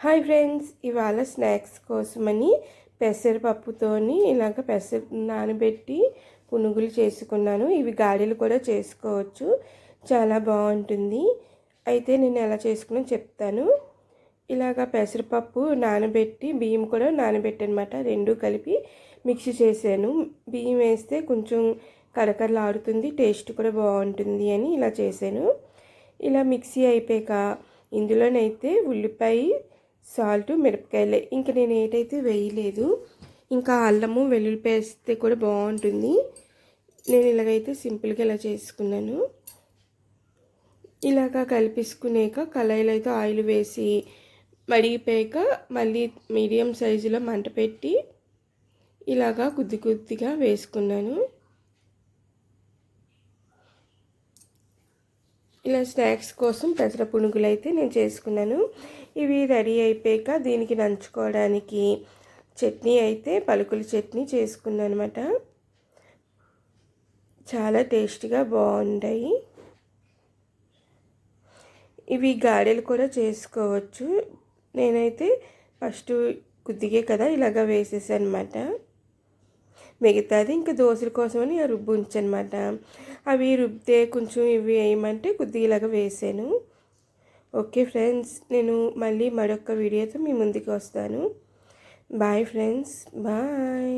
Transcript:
Hi friends, ఇవాళ snacks కోసమని పెసరపప్పుతోని ఇలాగ పెసర నానబెట్టి పునుగులు చేసుకున్నాను. ఇవి గారెలు కూడా చేసుకోవచ్చు, చాలా బాగుంటుంది. అయితే నేను ఎలా చేసుకున్నా చెప్తాను. ఇలాగ పెసరపప్పు నానబెట్టి బియ్యం కూడా నానబెట్టనమాట, రెండు కలిపి మిక్సీ చేశాను. బియ్యం వేస్తే కొంచెం కరకరలాడుతుంది, టేస్ట్ కూడా బాగుంటుంది అని ఇలా చేశాను. ఇలా మిక్సీ అయిపోయాక ఇందులోనైతే ఉల్లిపాయ, సాల్ట్, మిరపకాయలే, ఇంకా నేను ఏటైతే వేయలేదు. ఇంకా అల్లము వెల్లుల్లి పేస్తే కూడా బాగుంటుంది. నేను ఇలాగైతే సింపుల్గా ఇలా చేసుకున్నాను. ఇలాగా కలిపేసుకునేక కళాయిలో అయితే ఆయిల్ వేసి మరిగిపోయాక మళ్ళీ మీడియం సైజులో మంట పెట్టి ఇలాగా కొద్ది కొద్దిగా వేసుకున్నాను. ఇలా స్నాక్స్ కోసం పెసర పునుగులు అయితే నేను చేసుకున్నాను. ఇవి రెడీ అయిపోయాక దీనికి నంచుకోవడానికి చట్నీ అయితే పలుకుల చట్నీ చేసుకున్నాను అనమాట. చాలా టేస్టీగా బాగుంటాయి. ఇవి గారెలు కూడా చేసుకోవచ్చు. నేనైతే ఫస్ట్ కొద్దిగే కదా ఇలాగ వేసేసాను అనమాట. మిగతాది ఇంకా దోశల కోసమని రుబ్బు ఉంచనమాట. అవి రుబ్బితే కొంచెం ఇవి వేయమంటే కొద్దిగా ఇలాగ వేసాను. ఓకే ఫ్రెండ్స్, నేను మళ్ళీ మరొక వీడియోతో మీ ముందుకు వస్తాను. Bye friends, bye.